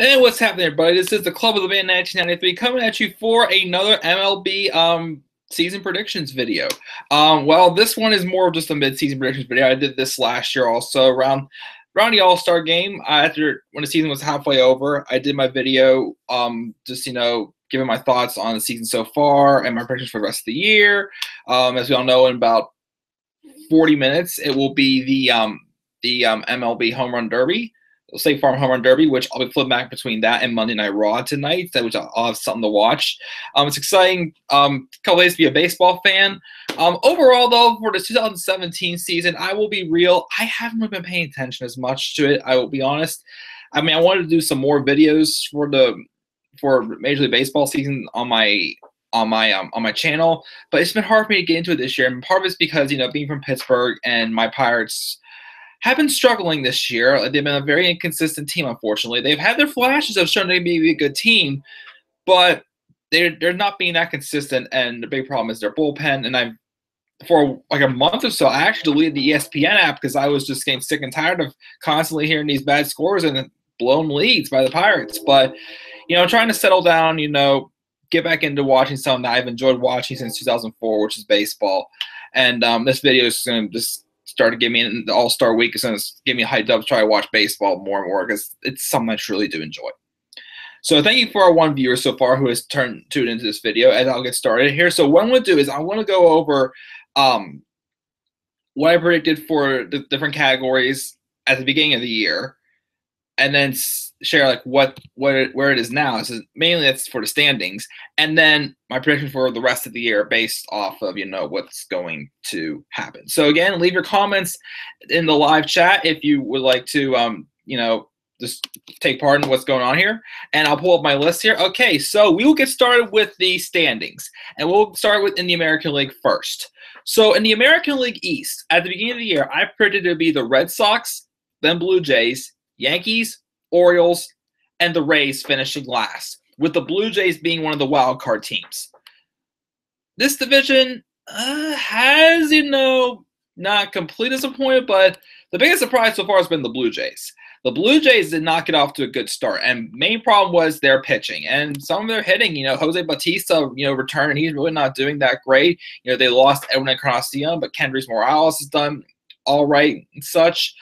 And what's happening, everybody? This is the Club of the Man 1993 coming at you for another MLB season predictions video. Well, this one is more of just a mid-season predictions video. I did this last year also around the All-Star game. After when the season was halfway over, I did my video just giving my thoughts on the season so far and my predictions for the rest of the year. As we all know, in about 40 minutes, it will be the MLB Home Run Derby. State Farm Home Run Derby, which I'll be flipping back between that and Monday Night Raw tonight, which I'll have something to watch. It's exciting. Couple days to be a baseball fan. Overall, though, for the 2017 season, I will be real. I haven't really been paying attention as much to it. I will be honest. I mean, I wanted to do some more videos for Major League Baseball season on my channel, but it's been hard for me to get into it this year. And part of it's because being from Pittsburgh and my Pirates have been struggling this year. They've been a very inconsistent team, unfortunately. They've had their flashes of showing they can be a good team, but they're not being that consistent, and the big problem is their bullpen. And for like a month or so, I actually deleted the ESPN app because I was just getting sick and tired of constantly hearing these bad scores and blown leads by the Pirates. But, trying to settle down, get back into watching something that I've enjoyed watching since 2004, which is baseball. And this video is going to just started getting me in the All-Star week. It's going to get me hyped up to try to watch baseball more and more because it's something I truly do enjoy. So thank you for our one viewer so far who has tuned into this video, and I'll get started here. So what I'm going to do is I'm going to go over what I predicted for the different categories at the beginning of the year, and then share like where it is now. So mainly that's for the standings, and then my prediction for the rest of the year based off of what's going to happen. So again, leave your comments in the live chat if you would like to just take part in what's going on here, and I'll pull up my list here. Okay, so we will get started with the standings, and we'll start with in the American League first. So in the American League East, at the beginning of the year, I predicted it to be the Red Sox, then Blue Jays, Yankees, Orioles, and the Rays finishing last, with the Blue Jays being one of the wild card teams. This division has, not complete disappointment, but the biggest surprise so far has been the Blue Jays. The Blue Jays did not get off to a good start, and main problem was their pitching and some of their hitting. Jose Bautista, returned, and he's really not doing that great. They lost Edwin Encarnacion, but Kendrys Morales has done all right and such.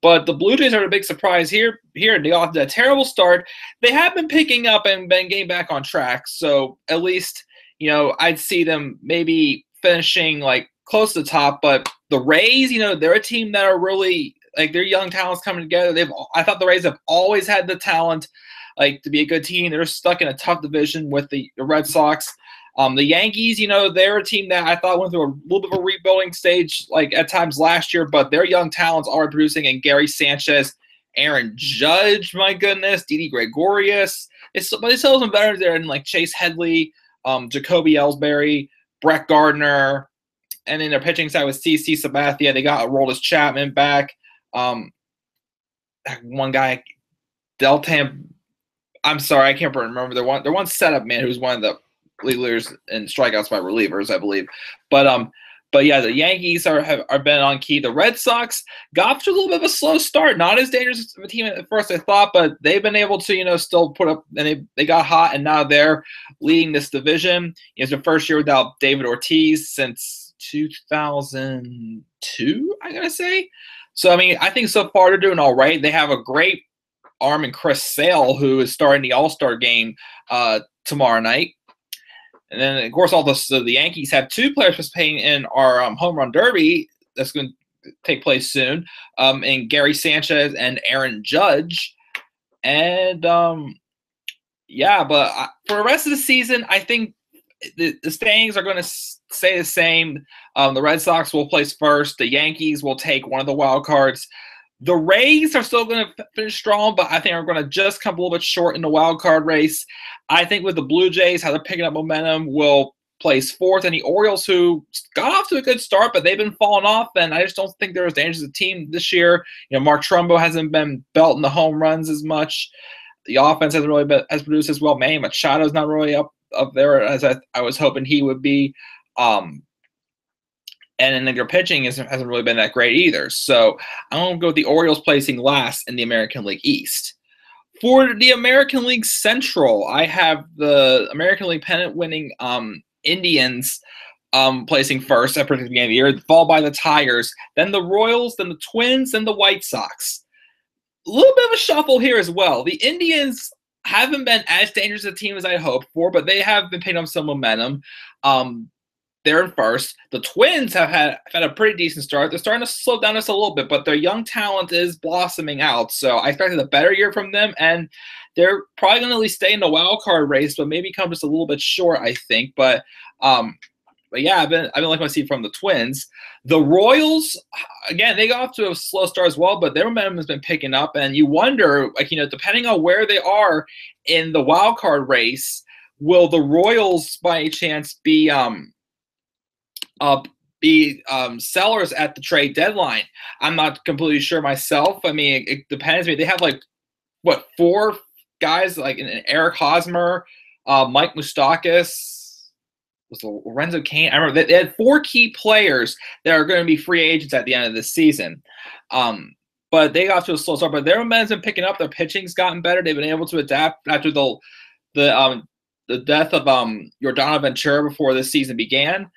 But the Blue Jays are a big surprise here. They got a terrible start. They have been picking up and been getting back on track. So at least, I'd see them maybe finishing like close to the top. But the Rays, they're a team that are really their young talents coming together. I thought the Rays have always had the talent to be a good team. They're stuck in a tough division with the Red Sox. The Yankees, they're a team that I thought went through a little bit of a rebuilding stage, at times last year, but their young talents are producing. And Gary Sanchez, Aaron Judge, my goodness, Didi Gregorius. But they still have some veterans there, in Chase Headley, Jacoby Ellsbury, Brett Gardner, and in their pitching side with CC Sabathia, they got Aroldis Chapman back. One guy, Deltam. I'm sorry, I can't remember. Their one setup man who's one of the league leaders in strikeouts by relievers, I believe. But yeah, the Yankees have been on key. The Red Sox got off to a little bit of a slow start. Not as dangerous of a team at first I thought, but they've been able to still put up, and they got hot, and now they're leading this division. It's their first year without David Ortiz since 2002, I gotta say. So I mean, I think so far they're doing all right. They have a great arm in Chris Sale, who is starting the All-Star game tomorrow night. And then, of course, the Yankees have two players participating in our Home Run Derby that's going to take place soon, in Gary Sanchez and Aaron Judge. And, yeah, but for the rest of the season, I think the standings are going to stay the same. The Red Sox will place first. The Yankees will take one of the wild cards. The Rays are still going to finish strong, but I think are going to just come a little bit short in the wild card race. I think with the Blue Jays, how they're picking up momentum, will place fourth. And the Orioles, who got off to a good start, but they've been falling off, and I just don't think they're as dangerous a team this year. Mark Trumbo hasn't been belting the home runs as much. The offense hasn't really been as produced as well. Manny Machado's not really up there as I was hoping he would be. And then their pitching hasn't really been that great either. So I'm going to go with the Orioles placing last in the American League East. For the American League Central, I have the American League pennant-winning Indians placing first at the beginning of the year, followed by the Tigers, then the Royals, then the Twins, then the White Sox. A little bit of a shuffle here as well. The Indians haven't been as dangerous a team as I hoped for, but they have been picking up some momentum. They're in first. The Twins have had a pretty decent start. They're starting to slow down just a little bit, but their young talent is blossoming out. So I expected a better year from them, and they're probably going to at least stay in the wild card race, but maybe come just a little bit short, I think. But yeah, I've been liking what I see from the Twins. The Royals, again, they got off to a slow start as well, but their momentum has been picking up, and you wonder, depending on where they are in the wild card race, will the Royals by any chance be sellers at the trade deadline? I'm not completely sure myself. I mean, it depends. I mean, they have 4 guys like Eric Hosmer, Mike Moustakas, was Lorenzo Cain. I remember they had 4 key players that are going to be free agents at the end of this season. But they got to a slow start. But their momentum's been picking up. Their pitching's gotten better. They've been able to adapt after the death of Yordano Ventura before this season began.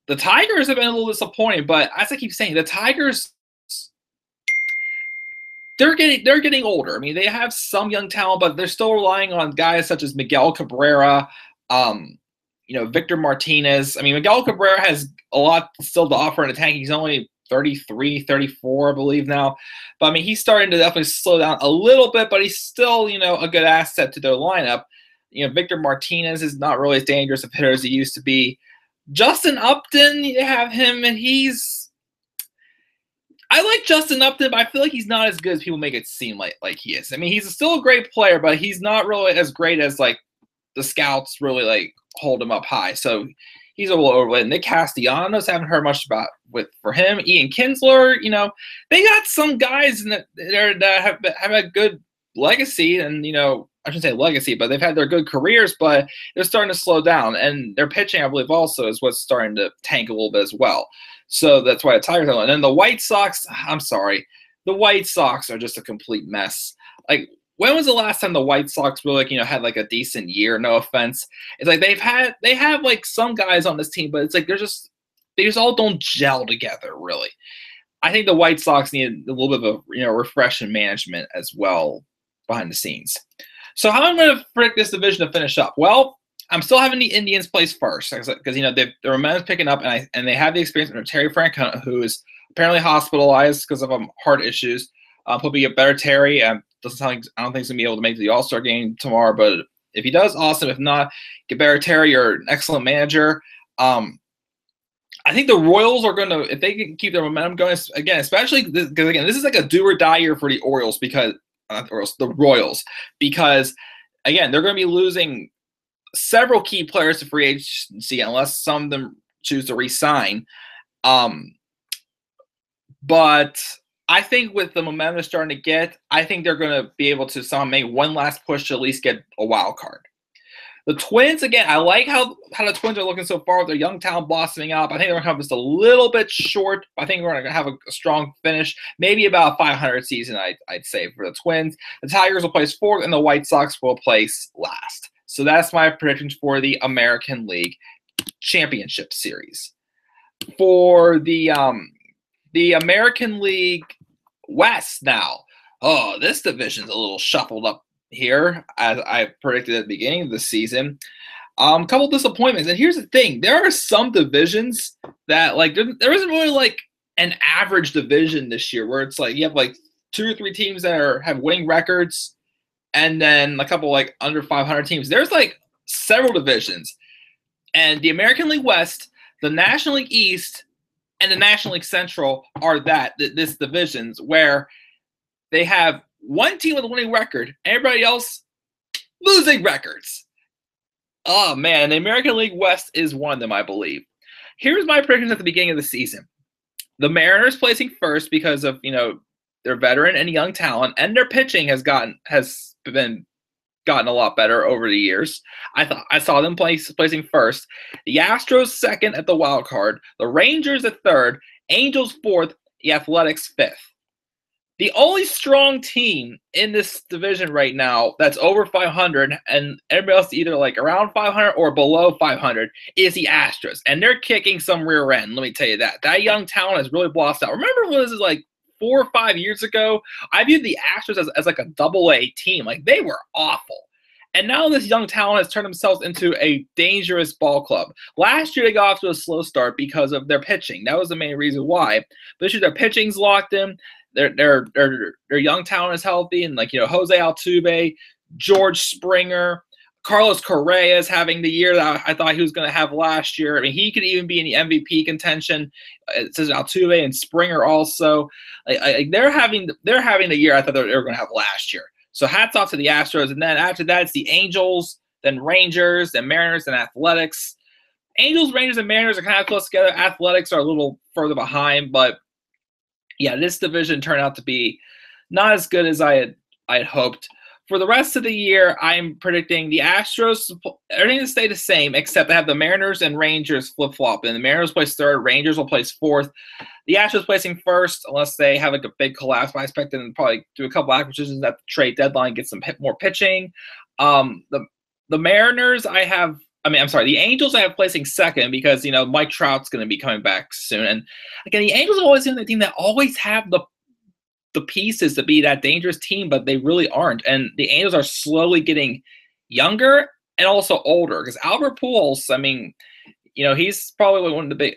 The Tigers have been a little disappointing, but as I keep saying, the Tigers, they're getting older. I mean, they have some young talent, but they're still relying on guys such as Miguel Cabrera, Victor Martinez. I mean, Miguel Cabrera has a lot still to offer in the tank. He's only 33, 34, I believe now. But I mean, he's starting to definitely slow down a little bit, but he's still, a good asset to their lineup. Victor Martinez is not really as dangerous a hitter as he used to be. Justin Upton, you have him, and I like Justin Upton, but I feel like he's not as good as people make it seem like he is. I mean, he's still a great player, but he's not really as great as the scouts really hold him up high. So he's a little overrated. Nick Castellanos, haven't heard much about for him. Ian Kinsler, they got some guys that have a good legacy, and I shouldn't say legacy, but they've had their good careers, but they're starting to slow down. And their pitching, I believe, also is what's starting to tank a little bit as well. So that's why the Tigers are. And then the White Sox, I'm sorry. The White Sox are just a complete mess. When was the last time the White Sox really, had a decent year? No offense. It's they have some guys on this team, but it's they just all don't gel together, really. I think the White Sox need a little bit of a refresh in management as well behind the scenes. So how am I going to predict this division to finish up? Well, I'm still having the Indians place first because their momentum's picking up, and they have the experience under Terry Francona, who is apparently hospitalized because of heart issues. Hope we get better Terry. I don't think he's going to be able to make the All-Star game tomorrow, but if he does, awesome. If not, get better Terry. You're an excellent manager. I think the Royals are going to, if they can keep their momentum going, again, especially because this is a do or die year for the Orioles the Royals, because again, they're going to be losing several key players to free agency unless some of them choose to re-sign. But I think with the momentum they're starting to get, I think they're going to be able to make one last push to at least get a wild card. The Twins, again, I like how the Twins are looking so far with their young talent blossoming up. I think they're going to come just a little bit short. I think we're going to have a strong finish, maybe about a 500 season, I'd say, for the Twins. The Tigers will place 4th, and the White Sox will place last. So that's my predictions for the American League Championship Series. For the American League West now, this division's a little shuffled up here, as I predicted at the beginning of the season. A couple disappointments, and here's the thing: there are some divisions that there isn't really an average division this year, where it's you have 2 or 3 teams that have winning records, and then a couple under 500 teams. There's several divisions, and the American League West, the National League East, and the National League Central are this divisions where they have one team with a winning record, everybody else losing records. Oh, man, the American League West is one of them, I believe. Here's my predictions at the beginning of the season. The Mariners placing first because of, their veteran and young talent, and their pitching has gotten a lot better over the years. I saw them placing first. The Astros second at the wild card. The Rangers at third. Angels fourth. The Athletics fifth. The only strong team in this division right now that's over 500 and everybody else either like around 500 or below 500 is the Astros. And they're kicking some rear end, let me tell you that. That young talent has really blossomed out. Remember when this is like 4 or 5 years ago? I viewed the Astros as like a double-A team. Like, they were awful. And now this young talent has turned themselves into a dangerous ball club. Last year, they got off to a slow start because of their pitching. That was the main reason why. But this year, their pitching's locked in. Their young talent is healthy, and like, you know, Jose Altuve, George Springer, Carlos Correa is having the year that I thought he was going to have last year. I mean, he could even be in the MVP contention. It says Altuve and Springer also. They're having the year I thought they were going to have last year. So hats off to the Astros, and then after that it's the Angels, then Rangers, then Mariners, and Athletics. Angels, Rangers, and Mariners are kind of close together. Athletics are a little further behind, but yeah, this division turned out to be not as good as I had hoped. For the rest of the year, I'm predicting the Astros, everything to stay the same, except I have the Mariners and Rangers flip-flop. And the Mariners place third, Rangers will place fourth. The Astros placing first, unless they have like a big collapse. I expect them to probably do a couple acquisitions at the trade deadline, get some more pitching. The Mariners, the Angels I have placing second because, you know, Mike Trout's going to be coming back soon. And again, the Angels have always been the team that always have the pieces to be that dangerous team, but they really aren't. And the Angels are slowly getting younger and also older because Albert Pujols, I mean, you know, he's probably one of the big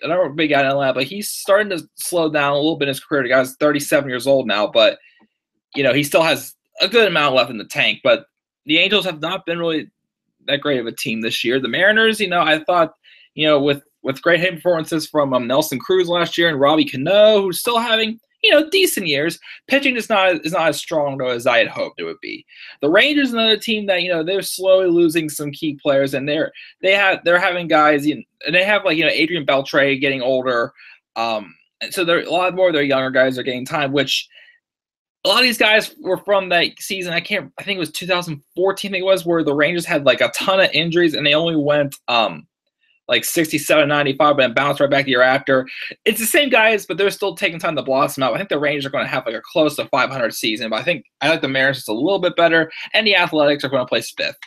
guy in Atlanta, but he's starting to slow down a little bit in his career. The guy's 37 years old now, but, you know, he still has a good amount left in the tank. But the Angels have not been really that great of a team this year. The Mariners, you know, I thought, you know, with great hitting performances from Nelson Cruz last year and Robbie Cano, who's still having, you know, decent years. Pitching is not as strong though as I had hoped it would be. The Rangers, another team that, you know, they're slowly losing some key players, and they're having guys, you know, and they have, like, you know, Adrian Beltre getting older, and so a lot more of their younger guys are getting time, which a lot of these guys were from that season. I think it was 2014. I think it was, where the Rangers had like a ton of injuries and they only went like 67, 95, but then bounced right back the year after. It's the same guys, but they're still taking time to blossom out. I think the Rangers are going to have like a close to 500 season, but I like the Mariners just a little bit better, and the Athletics are going to place fifth.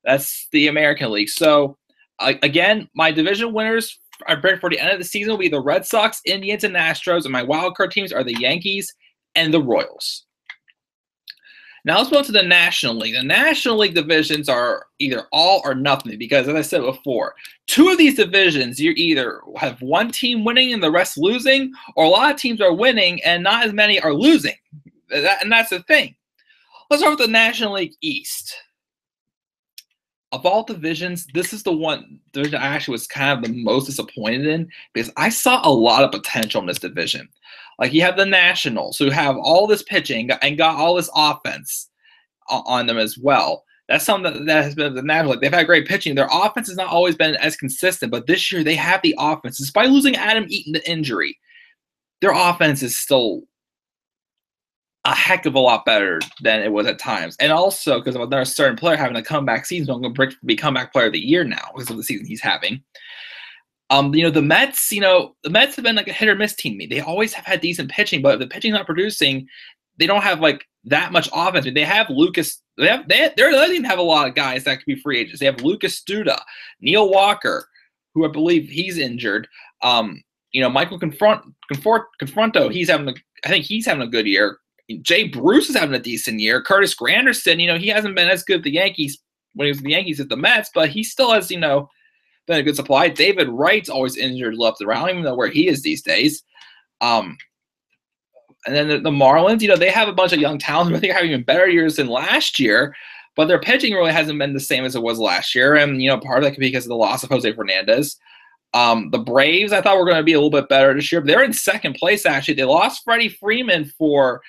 That's the American League. So again, my division winners I predict for the end of the season will be the Red Sox, Indians, and Astros, and my wild card teams are the Yankees and the Royals. Now let's go to the National League. The National League divisions are either all or nothing because, as I said before, two of these divisions, you either have one team winning and the rest losing, or a lot of teams are winning and not as many are losing. And that's the thing. Let's start with the National League East. Of all divisions, this is the one division I actually was kind of the most disappointed in because I saw a lot of potential in this division. Like, you have the Nationals, who have all this pitching and got all this offense on them as well. That's something that has been the Nationals. Like, they've had great pitching. Their offense has not always been as consistent, but this year they have the offense. Despite losing Adam Eaton to injury, their offense is still a heck of a lot better than it was at times. And also because of another certain player having a comeback season, I'm going to be comeback player of the year now because of the season he's having. You know, the Mets have been like a hit or miss team. They always have had decent pitching, but if the pitching's not producing, they don't have like that much offense. I mean, they have Lucas. They don't even have a lot of guys that could be free agents. They have Lucas Studa, Neil Walker, who I believe he's injured. You know, Michael Conforto. I think he's having a good year. Jay Bruce is having a decent year. Curtis Granderson, you know, he hasn't been as good at the Yankees when he was with the Yankees at the Mets, but he still has, you know, been a good supply. David Wright's always injured left around. I don't even know where he is these days. And then the Marlins, you know, they have a bunch of young talent. I think they're having even better years than last year, but their pitching really hasn't been the same as it was last year. And, you know, part of that could be because of the loss of Jose Fernandez. The Braves, I thought were going to be a little bit better this year, but they're in second place, actually. They lost Freddie Freeman for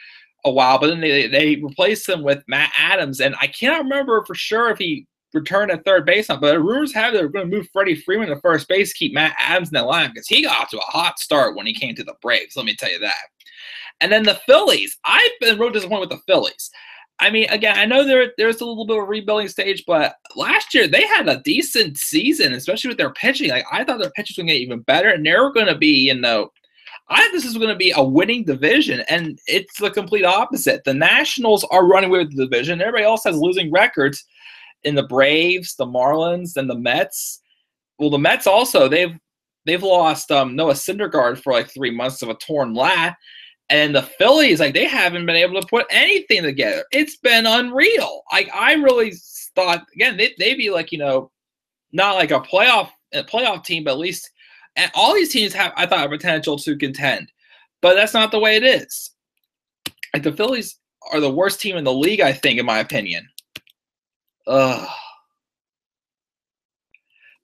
a while, but then they replaced him with Matt Adams. And I cannot remember for sure if he returned at third base, but rumors have they're going to move Freddie Freeman to first base, keep Matt Adams in the line because he got off to a hot start when he came to the Braves. Let me tell you that. And then the Phillies, I've been real disappointed with the Phillies. I mean, again, I know there's a little bit of a rebuilding stage, but last year they had a decent season, especially with their pitching. Like, I thought their pitching was going to get even better, and they were going to be, you know, I thought this is going to be a winning division, and it's the complete opposite. The Nationals are running away with the division. Everybody else has losing records in the Braves, the Marlins, and the Mets. Well, the Mets also, they've lost Noah Syndergaard for like 3 months of a torn lat. And the Phillies, like, they haven't been able to put anything together. It's been unreal. Like, I really thought, again, they'd be like, not like a playoff team, but at least, and all these teams have, I thought, a potential to contend. But that's not the way it is. Like, the Phillies are the worst team in the league, I think, in my opinion. Ugh.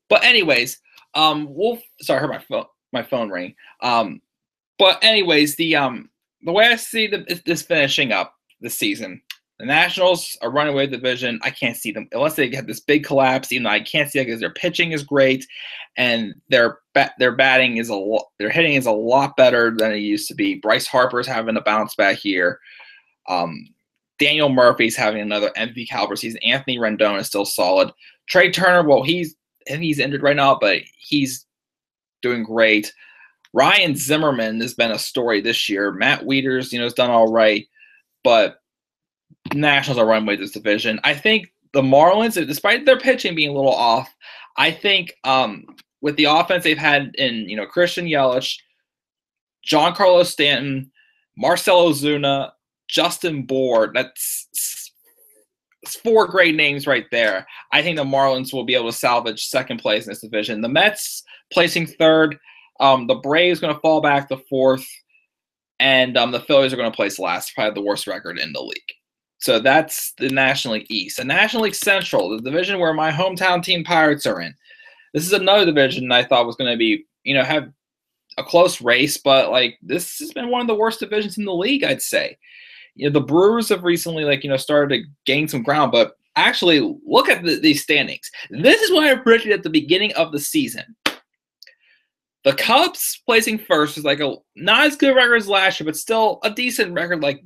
But anyways, sorry, I heard my phone ring. But anyways, the way I see this finishing up this season, the Nationals are running away with the division. I can't see them unless they get this big collapse. Even though I can't see it because their pitching is great, and their batting is their hitting is a lot better than it used to be. Bryce Harper's having a bounce back year. Daniel Murphy's having another MVP caliber season. Anthony Rendon is still solid. Trey Turner, well, he's injured right now, but he's doing great. Ryan Zimmerman has been a story this year. Matt Wieters, has done all right, but Nationals are running away with this division. I think the Marlins, despite their pitching being a little off, I think with the offense they've had in Christian Yelich, Giancarlo Stanton, Marcell Ozuna, Justin Bour, that's 4 great names right there. I think the Marlins will be able to salvage second place in this division. The Mets placing third. The Braves going to fall back to fourth. And the Phillies are going to place last, probably the worst record in the league. So that's the National League East. The National League Central, the division where my hometown team Pirates are in. This is another division I thought was going to be, have a close race, but like this has been one of the worst divisions in the league, I'd say. The Brewers have recently, started to gain some ground, but actually look at these standings. This is what I predicted at the beginning of the season. The Cubs placing first is like a not as good record as last year, but still a decent record, like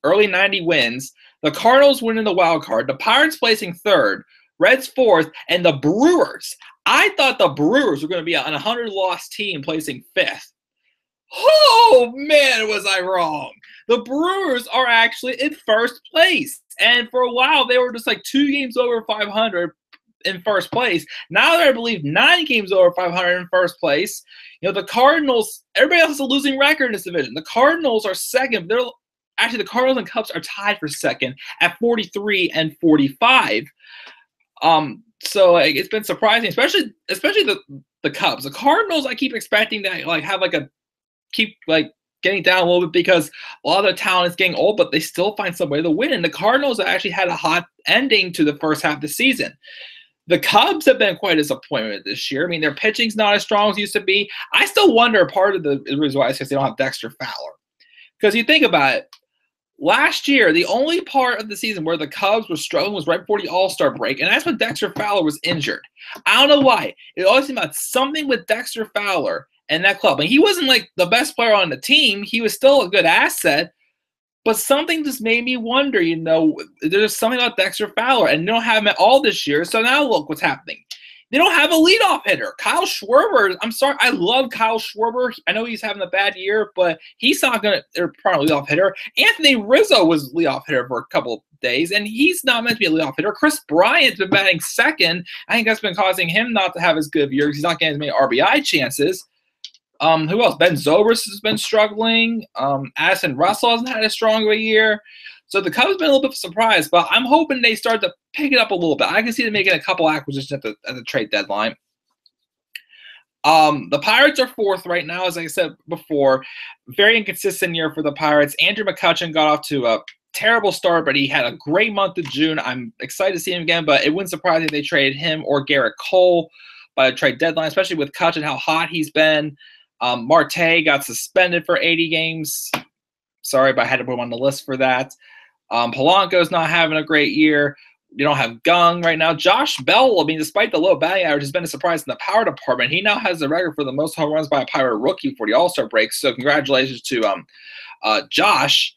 early 90 wins. The Cardinals winning the wild card. The Pirates placing third. Reds fourth. And the Brewers. I thought the Brewers were going to be an 100-loss team placing fifth. Oh, man, was I wrong. The Brewers are actually in first place. And for a while, they were just like 2 games over 500 in first place. Now they're, I believe, 9 games over 500 in first place. The Cardinals, everybody else has a losing record in this division. The Cardinals are second. The Cardinals and Cubs are tied for second at 43 and 45. So it's been surprising, especially the Cubs. The Cardinals, I keep expecting to have keep getting down a little bit because a lot of their talent is getting old, but they still find some way to win. And the Cardinals actually had a hot ending to the first half of the season. The Cubs have been quite a disappointment this year. I mean, their pitching's not as strong as it used to be. I still wonder, part of the reason why is because they don't have Dexter Fowler. Because you think about it, last year, the only part of the season where the Cubs were struggling was right before the All-Star break, and that's when Dexter Fowler was injured. I don't know why. It always seemed like something with Dexter Fowler and that club. I mean, he wasn't like the best player on the team. He was still a good asset. But something just made me wonder, there's something about Dexter Fowler, and they don't have him at all this year. So now look what's happening. They don't have a leadoff hitter. Kyle Schwarber, I'm sorry, I love Kyle Schwarber. I know he's having a bad year, but he's not going to probably leadoff hitter. Anthony Rizzo was leadoff hitter for a couple of days, and he's not meant to be a leadoff hitter. Chris Bryant's been batting second. I think that's been causing him not to have as good of a year because he's not getting as many RBI chances. Who else? Ben Zobrist has been struggling. Addison Russell hasn't had as strong of a year. So the Cubs have been a little bit surprised, but I'm hoping they start to pick it up a little bit. I can see them making a couple acquisitions at the trade deadline. The Pirates are fourth right now, as I said before. Very inconsistent year for the Pirates. Andrew McCutchen got off to a terrible start, but he had a great month of June. I'm excited to see him again, but it wouldn't surprise me if they traded him or Garrett Cole by the trade deadline, especially with Cutchen, how hot he's been. Marte got suspended for 80 games. Sorry, but I had to put him on the list for that. Polanco's not having a great year. You don't have Gung right now. Josh Bell, I mean, despite the low batting average, has been a surprise in the power department. He now has the record for the most home runs by a Pirate rookie for the All-Star break. So congratulations to Josh.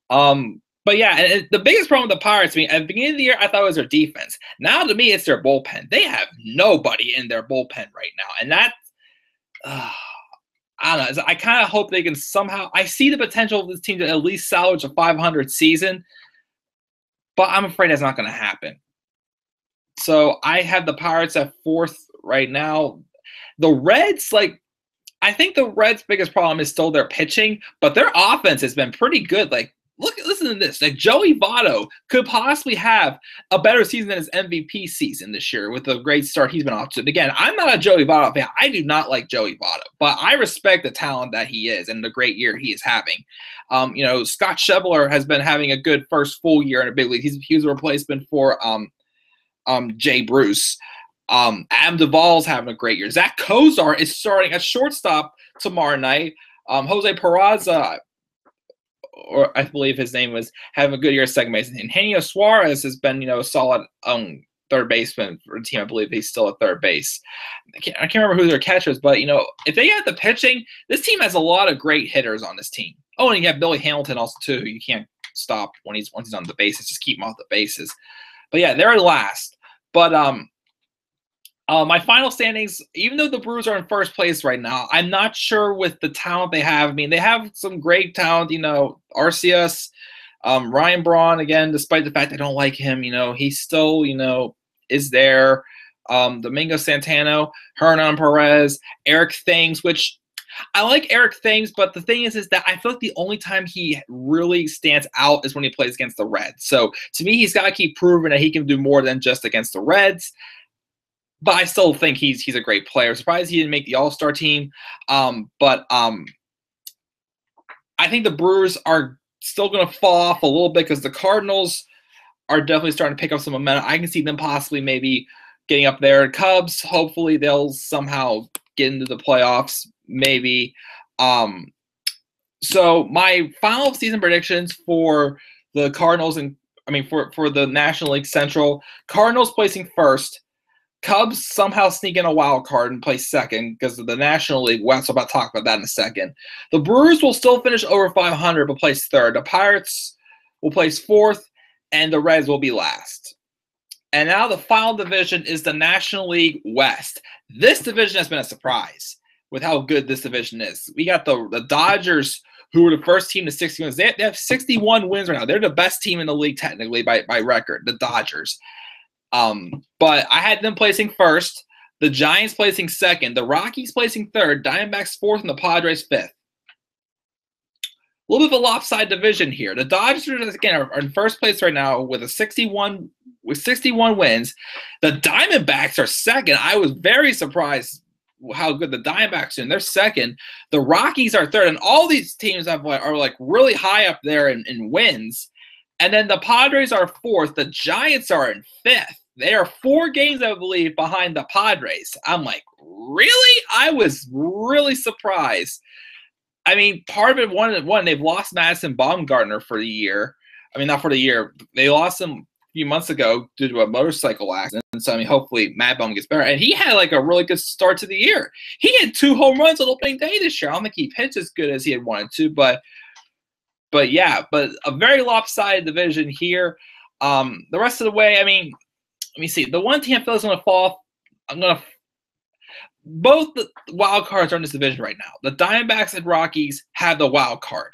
But yeah, and the biggest problem with the Pirates, I mean, at the beginning of the year, I thought it was their defense. Now, to me, it's their bullpen. They have nobody in their bullpen right now. And that I don't know. I kind of hope they can somehow. I see the potential of this team to at least salvage a 500 season, but I'm afraid that's not going to happen. So I have the Pirates at 4th right now. The Reds, like, I think the Reds' biggest problem is still their pitching, but their offense has been pretty good. Like, listen to this. Like, Joey Votto could possibly have a better season than his MVP season this year with the great start he's been off to. Again, I'm not a Joey Votto fan. I do not like Joey Votto, but I respect the talent that he is and the great year he is having. Scott Schebler has been having a good first full year in a big league. He was a replacement for Jay Bruce. Adam Duvall's having a great year. Zach Kozar is starting at shortstop tomorrow night. Jose Peraza, or I believe his name was, having a good year at second base. And Eugenio Suarez has been, a solid third baseman for the team. I believe he's still at third base. I can't remember who their catcher is, but, if they get the pitching, this team has a lot of great hitters on this team. Oh, and you have Billy Hamilton also, too, who you can't stop once he's on the bases. Just keep him off the bases. But, yeah, they're last. But my final standings, even though the Brewers are in first place right now, I'm not sure with the talent they have. I mean, they have some great talent, Arceus, Ryan Braun, again, despite the fact I don't like him, he still, is there. Domingo Santana, Hernan Perez, Eric Thames, which I like Eric Thames, but the thing is that I feel like the only time he really stands out is when he plays against the Reds. So to me, he's got to keep proving that he can do more than just against the Reds. But I still think he's a great player. Surprised he didn't make the All-Star team. But I think the Brewers are still going to fall off a little bit because the Cardinals are definitely starting to pick up some momentum. I can see them possibly maybe getting up there. Cubs, hopefully they'll somehow get into the playoffs, maybe. So my final season predictions for the Cardinals for the National League Central: Cardinals placing first. Cubs somehow sneak in a wild card and place second because of the National League West. I'm about to talk about that in a second. The Brewers will still finish over 500 but place third. The Pirates will place fourth, and the Reds will be last. And now the final division is the National League West. This division has been a surprise with how good this division is. We got the Dodgers, who were the first team to 60 wins. They have 61 wins right now. They're the best team in the league technically by record, the Dodgers. But I had them placing first, the Giants placing second, the Rockies placing third, Diamondbacks fourth, and the Padres fifth. A little bit of a lopsided division here. The Dodgers, again, are in first place right now with 61 wins. The Diamondbacks are second. I was very surprised how good the Diamondbacks are. They're second. The Rockies are third, and all these teams are really high up there in wins. And then the Padres are fourth. The Giants are in fifth. They are 4 games, I believe, behind the Padres. I'm like, really? I was really surprised. I mean, part of it, one, they've lost Madison Bumgarner for the year. I mean, not for the year. They lost him a few months ago due to a motorcycle accident. So, I mean, hopefully Mad Bum gets better. And he had like a really good start to the year. He had 2 home runs on opening day this year. I don't think he pitched as good as he had wanted to, but yeah, but a very lopsided division here. The rest of the way, I mean, let me see. The one team I feel is going to fall off, both the wild cards are in this division right now. The Diamondbacks and Rockies have the wild card.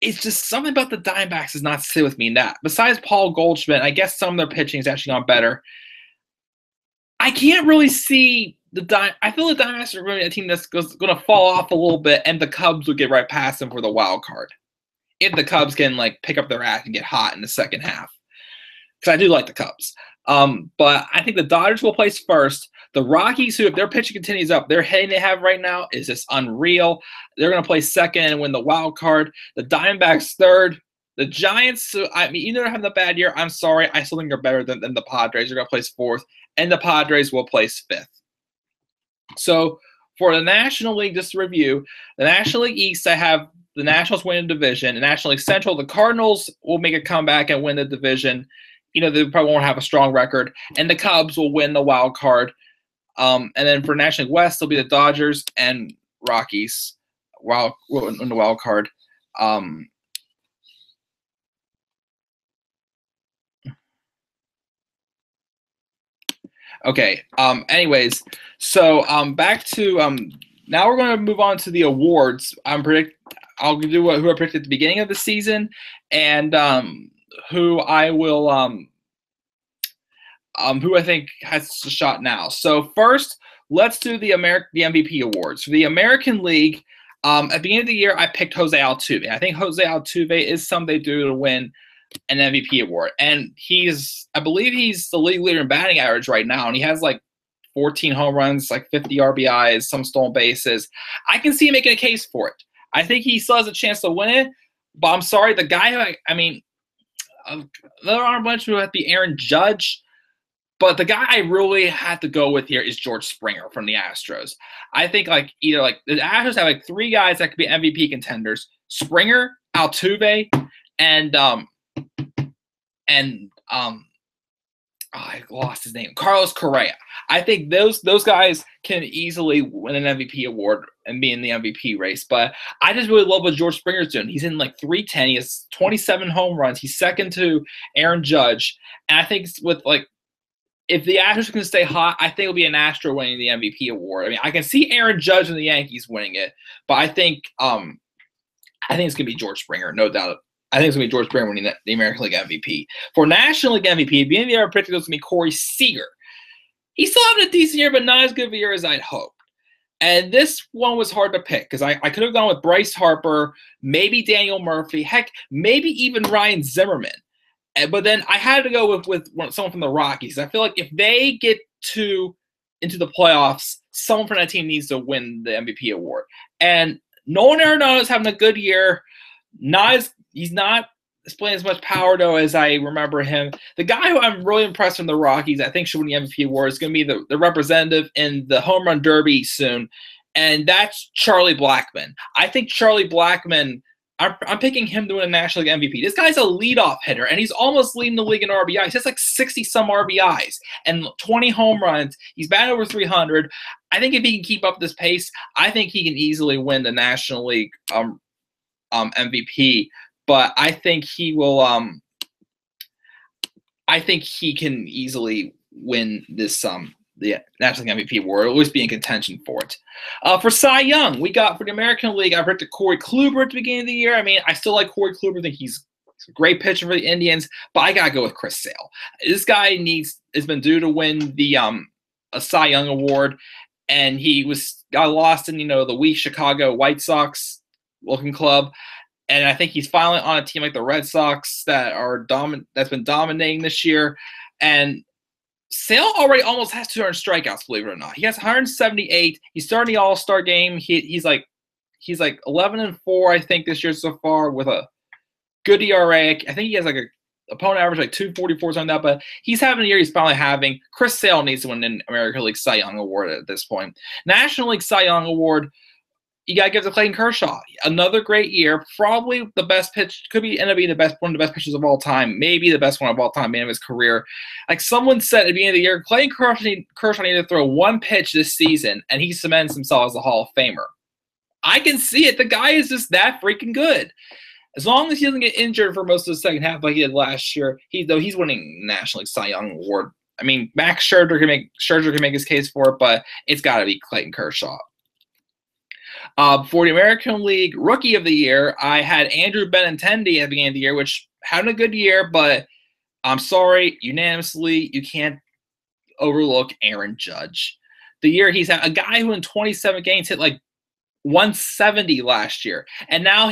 It's just something about the Diamondbacks does not sit with me in that. Besides Paul Goldschmidt, I guess some of their pitching has actually gone better. I can't really see I feel the Diamondbacks are really a team that's going to fall off a little bit, and the Cubs will get right past them for the wild card. If the Cubs can pick up their act and get hot in the second half. Because I do like the Cubs. But I think the Dodgers will place first. The Rockies, who if their pitching continues up, their hitting they have right now is just unreal. They're going to play second and win the wild card. The Diamondbacks third. The Giants, even though they're having a bad year, I'm sorry. I still think they're better than the Padres. They're going to place fourth. And the Padres will place fifth. So for the National League, just to review, the National League East, I have the Nationals winning the division. The National League Central, the Cardinals will make a comeback and win the division. They probably won't have a strong record. And the Cubs will win the wild card. And then for National League West, it'll be the Dodgers and Rockies in the wild card. Okay. Anyways, so back to Now we're going to move on to the awards. I'll do who I predicted at the beginning of the season, and who I will who I think has a shot now. So first, let's do the MVP awards for the American League. At the beginning of the year, I picked Jose Altuve. I think Jose Altuve is somebody due to win an MVP award, and I believe he's the league leader in batting average right now, and he has like 14 home runs, like 50 RBIs, some stolen bases. I can see him making a case for it. I think he still has a chance to win it, but I'm sorry, the guy who there aren't a bunch who have to be Aaron Judge, but the guy I really had to go with here is George Springer from the Astros. I think the Astros have like 3 guys that could be MVP contenders: Springer, Altuve, and I lost his name, Carlos Correa. I think those guys can easily win an MVP award and be in the MVP race. But I just really love what George Springer's doing. He's in like 310. He has 27 home runs. He's second to Aaron Judge. And I think if the Astros can stay hot, I think it'll be an Astro winning the MVP award. I mean, I can see Aaron Judge and the Yankees winning it, but I think it's gonna be George Springer, no doubt. I think it's going to be George Springer winning the American League MVP. For National League MVP, at the beginning of the year, I predicted it was going to be Corey Seager. He's still having a decent year, but not as good of a year as I'd hoped. And this one was hard to pick because I could have gone with Bryce Harper, maybe Daniel Murphy, heck, maybe even Ryan Zimmerman. But then I had to go with someone from the Rockies. I feel like if they get into the playoffs, someone from that team needs to win the MVP award. And Nolan Arenado is having a good year. He's not displaying as much power, though, as I remember him. The guy who I'm really impressed from the Rockies, I think should win the MVP award, is going to be the representative in the Home Run Derby soon, and that's Charlie Blackmon. I think Charlie Blackmon, I'm picking him to win a National League MVP. This guy's a leadoff hitter, and he's almost leading the league in RBIs. He has like 60-some RBIs and 20 home runs. He's batting over 300. I think if he can keep up this pace, I think he can easily win the National League MVP. But I think he will. I think he can easily win this the National League MVP award. He'll always be in contention for it. For Cy Young, we got for the American League. I predicted Corey Kluber at the beginning of the year. I mean, I still like Corey Kluber. I think he's a great pitcher for the Indians, but I gotta go with Chris Sale. This guy has been due to win the a Cy Young award, and he got lost in the weak Chicago White Sox looking club. And I think he's finally on a team like the Red Sox that's been dominating this year. And Sale already almost has 200 strikeouts, believe it or not. He has 178. He's starting the All-Star game. He's like 11-4, I think, this year so far with a good ERA. I think he has like a opponent average like 244 on that, but he's having a year he's finally having. Chris Sale needs to win an American League Cy Young award at this point. National League Cy Young award, you got to give it to Clayton Kershaw. Another great year. Probably the best pitch. Could end up being one of the best pitchers of all time. Maybe the best one of all time, man, of his career. Like someone said at the beginning of the year, Clayton Kershaw needed to throw one pitch this season, and he cements himself as a Hall of Famer. I can see it. The guy is just that freaking good. As long as he doesn't get injured for most of the second half like he did last year, he's winning National League Cy Young award. I mean, Max Scherzer can make his case for it, but it's got to be Clayton Kershaw. For the American League Rookie of the Year, I had Andrew Benintendi at the beginning of the year, which had a good year, but I'm sorry, unanimously, you can't overlook Aaron Judge. The year he's had a guy who in 27 games hit like 170 last year, and now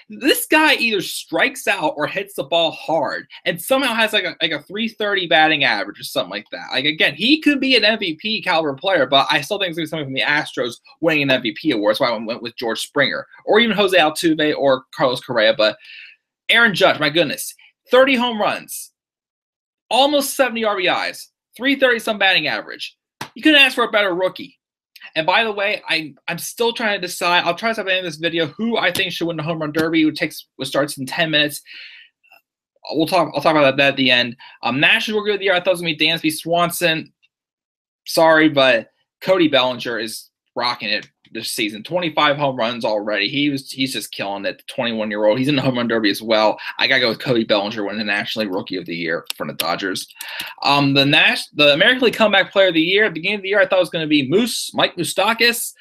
this guy either strikes out or hits the ball hard and somehow has like a 330 batting average or something like that. Like, again, he could be an MVP caliber player, but I still think it's going to be somebody from the Astros winning an MVP award. That's why I went with George Springer or even Jose Altuve or Carlos Correa. But Aaron Judge, my goodness, 30 home runs, almost 70 RBIs, 330-some batting average. You couldn't ask for a better rookie. And by the way, I'm still trying to decide. I'll try to at the end of this video who I think should win the Home Run Derby, which starts in 10 minutes. I'll talk about that at the end. National Rookie of the Year, I thought it was going to be Dansby Swanson. Sorry, but Cody Bellinger is rocking it this season. 25 home runs already. He's just killing it. The 21-year-old. He's in the Home Run Derby as well. I gotta go with Cody Bellinger winning the National League Rookie of the Year for the Dodgers. The American League Comeback Player of the Year. At the beginning of the year, I thought it was going to be Mike Moustakas.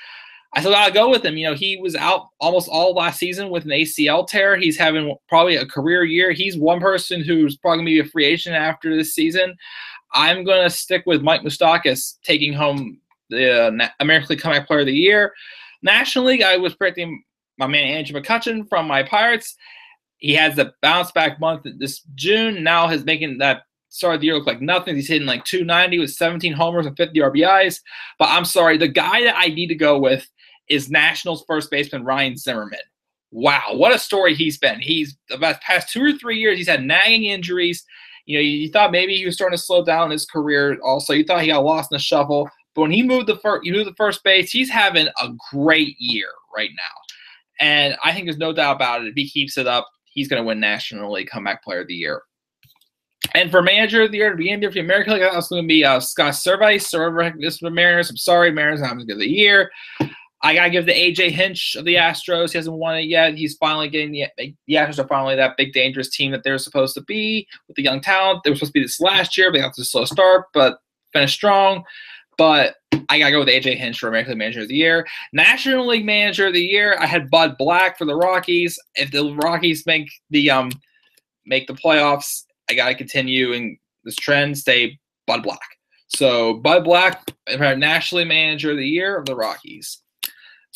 I still gotta go with him. He was out almost all last season with an ACL tear. He's having probably a career year. He's one person who's probably gonna be a free agent after this season. I'm gonna stick with Mike Moustakas taking home the American League Comeback Player of the Year. National League, I was predicting my man Andrew McCutchen from my Pirates. He has the bounce back month this June. Now he's making that start of the year look like nothing. He's hitting like 290 with 17 homers and 50 RBIs. But I'm sorry, the guy that I need to go with is Nationals first baseman Ryan Zimmerman. Wow, what a story he's been. He's the past 2 or 3 years, he's had nagging injuries. You thought maybe he was starting to slow down his career. Also, you thought he got lost in the shuffle. But when he moved the first base, he's having a great year right now. And I think there's no doubt about it. If he keeps it up, he's going to win National League Comeback Player of the Year. And for Manager of the Year, to begin for the American League, that's going to be Scott Servais. This is the Mariners. I'm sorry, Mariners not going to give the year. I got to give the A.J. Hinch of the Astros. He hasn't won it yet. He's finally getting the Astros are finally that big, dangerous team that they're supposed to be with the young talent. They were supposed to be this last year, but they got to a slow start, but finished strong. But I got to go with A.J. Hinch for American League Manager of the Year. National League Manager of the Year, I had Bud Black for the Rockies. If the Rockies make the playoffs, I got to continue in this trend, stay Bud Black. So Bud Black, National League Manager of the Year of the Rockies.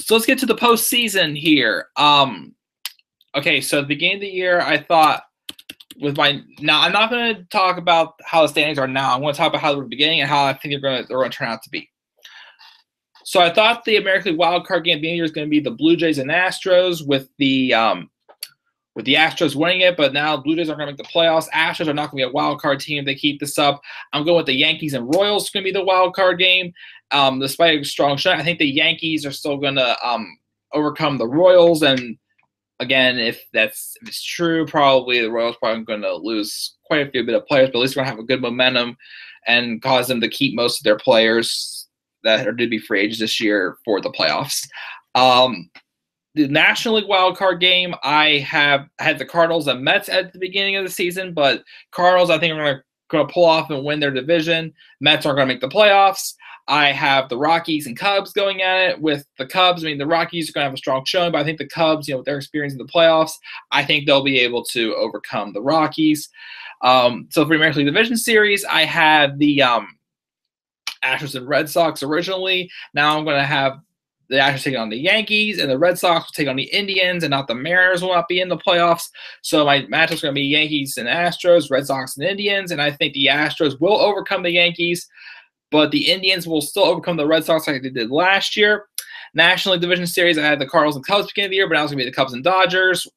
So let's get to the postseason here. Okay, so at the beginning of the year, I thought now I'm not going to talk about how the standings are now. I'm going to talk about how they were beginning and how I think they're going to turn out to be. So I thought the American League wild card game of the year is going to be the Blue Jays and Astros with the Astros winning it, but now Blue Jays are going to make the playoffs. Astros are not going to be a wild card team if they keep this up. I'm going with the Yankees and Royals. It's going to be the wild card game. Despite a strong shot, I think the Yankees are still going to overcome the Royals. And again, if it's true, probably the Royals probably going to lose quite a bit of players, but at least we're going to have a good momentum and cause them to keep most of their players that are due to be free agents this year for the playoffs. The National League wild card game, I had the Cardinals and Mets at the beginning of the season, but Cardinals I think are going to pull off and win their division. Mets aren't going to make the playoffs. I have the Rockies and Cubs going at it. With the Cubs, I mean, the Rockies are going to have a strong showing, but I think the Cubs, with their experience in the playoffs, I think they'll be able to overcome the Rockies. So for the American League Division Series, I had the Astros and Red Sox originally. Now I'm going to have the Astros take on the Yankees, and the Red Sox will take on the Indians, and not the Mariners will not be in the playoffs. So my matchup is going to be Yankees and Astros, Red Sox and Indians, and I think the Astros will overcome the Yankees, but the Indians will still overcome the Red Sox like they did last year. National League Division Series, I had the Cardinals and Cubs beginning of the year, but now it's going to be the Cubs and Dodgers,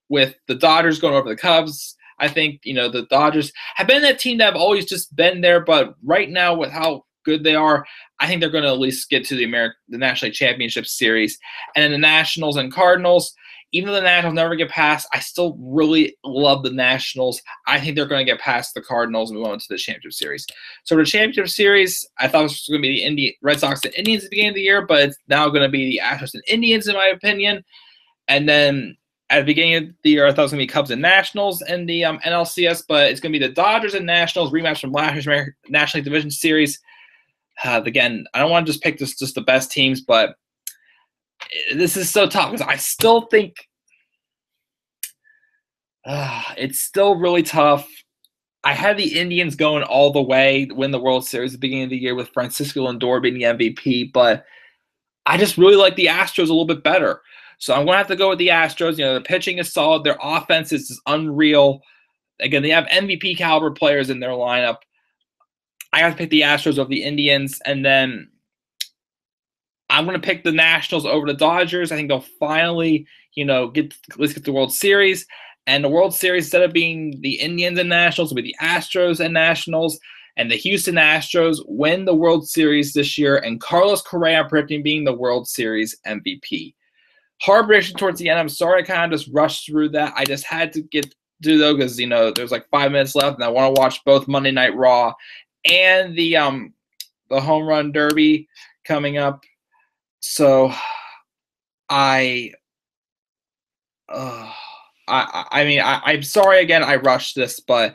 with the Dodgers going over the Cubs. I think, the Dodgers have been that team that have always just been there, but right now with how good they are, I think they're going to at least get to the National League Championship Series. And then the Nationals and Cardinals, even though the Nationals never get past, I still really love the Nationals. I think they're going to get past the Cardinals and move on to the Championship Series. So the Championship Series, I thought it was going to be the Red Sox and Indians at the beginning of the year, but it's now going to be the Astros and Indians, in my opinion. And then at the beginning of the year, I thought it was going to be Cubs and Nationals in the NLCS, but it's going to be the Dodgers and Nationals rematch from last year's National League Division Series. Again, I don't want to just pick just the best teams, but this is so tough because I still think it's still really tough. I had the Indians going all the way to win the World Series at the beginning of the year with Francisco Lindor being the MVP, but I just really like the Astros a little bit better. So I'm going to have to go with the Astros. The pitching is solid. Their offense is unreal. Again, they have MVP caliber players in their lineup. I have to pick the Astros over the Indians, and then I'm going to pick the Nationals over the Dodgers. I think they'll finally, get the World Series. And the World Series, instead of being the Indians and Nationals, will be the Astros and Nationals. And the Houston Astros win the World Series this year. And Carlos Correa, I'm predicting, being the World Series MVP. Hard prediction towards the end. I'm sorry I kind of just rushed through that. I just had to get to though because, there's like 5 minutes left, and I want to watch both Monday Night Raw and the Home Run Derby coming up. So I'm sorry again I rushed this, but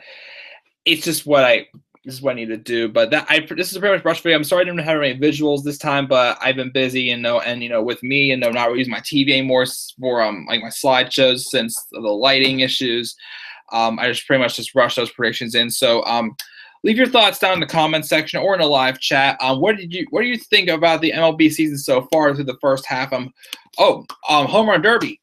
it's just what I this is what I need to do. But this is a pretty much brush video. I'm sorry I didn't have any visuals this time, but I've been busy and with me and not really using my TV anymore for like my slideshows since the lighting issues. I just pretty much just rushed those predictions in. So leave your thoughts down in the comments section or in a live chat. What do you think about the MLB season so far through the first half? Home Run Derby.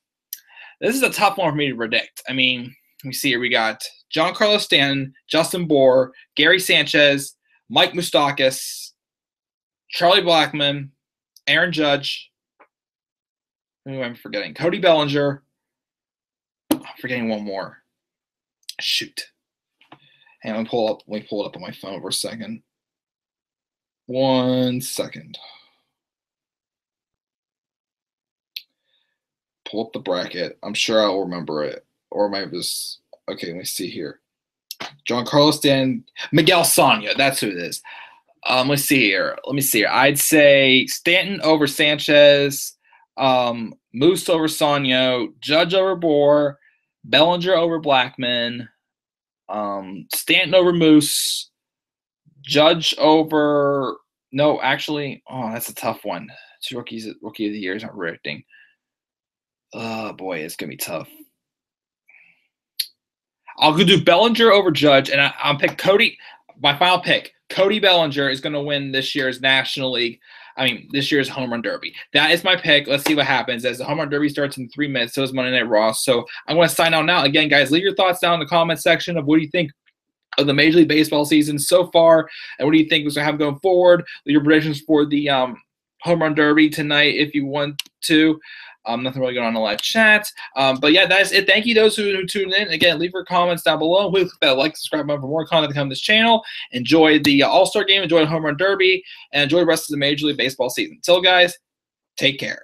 This is a tough one for me to predict. I mean, let me see here. We got Giancarlo Stanton, Justin Bour, Gary Sanchez, Mike Moustakas, Charlie Blackmon, Aaron Judge. Who am I forgetting? Cody Bellinger. I'm forgetting one more. Shoot. Hang on, let me pull it up on my phone for a second. 1 second. Pull up the bracket. I'm sure I'll remember it. Or am I just okay? Let me see here. Giancarlo Stanton, Miguel Sano. That's who it is. Let's see here. I'd say Stanton over Sanchez, Moose over Sano, Judge over Bour, Bellinger over Blackmon, Stanton over Moose, Judge over that's a tough one. Two rookie of the year is not predicting. Oh boy, it's gonna be tough. I'll go do Bellinger over Judge, and I'll pick Cody. My final pick, Cody Bellinger, is going to win this year's this year's Home Run Derby. That is my pick. Let's see what happens as the Home Run Derby starts in 3 minutes. So is Monday Night Raw. So I'm going to sign out now. Again, guys, leave your thoughts down in the comment section of what do you think of the Major League Baseball season so far, and what do you think we're going to have going forward? Leave your predictions for the Home Run Derby tonight if you want to. Nothing really going on in the live chat. But yeah, that is it. Thank you those who tuned in. Again, leave your comments down below. Please click that like, subscribe button for more content to come to this channel. Enjoy the All-Star Game. Enjoy the Home Run Derby. And enjoy the rest of the Major League Baseball season. Until guys, take care.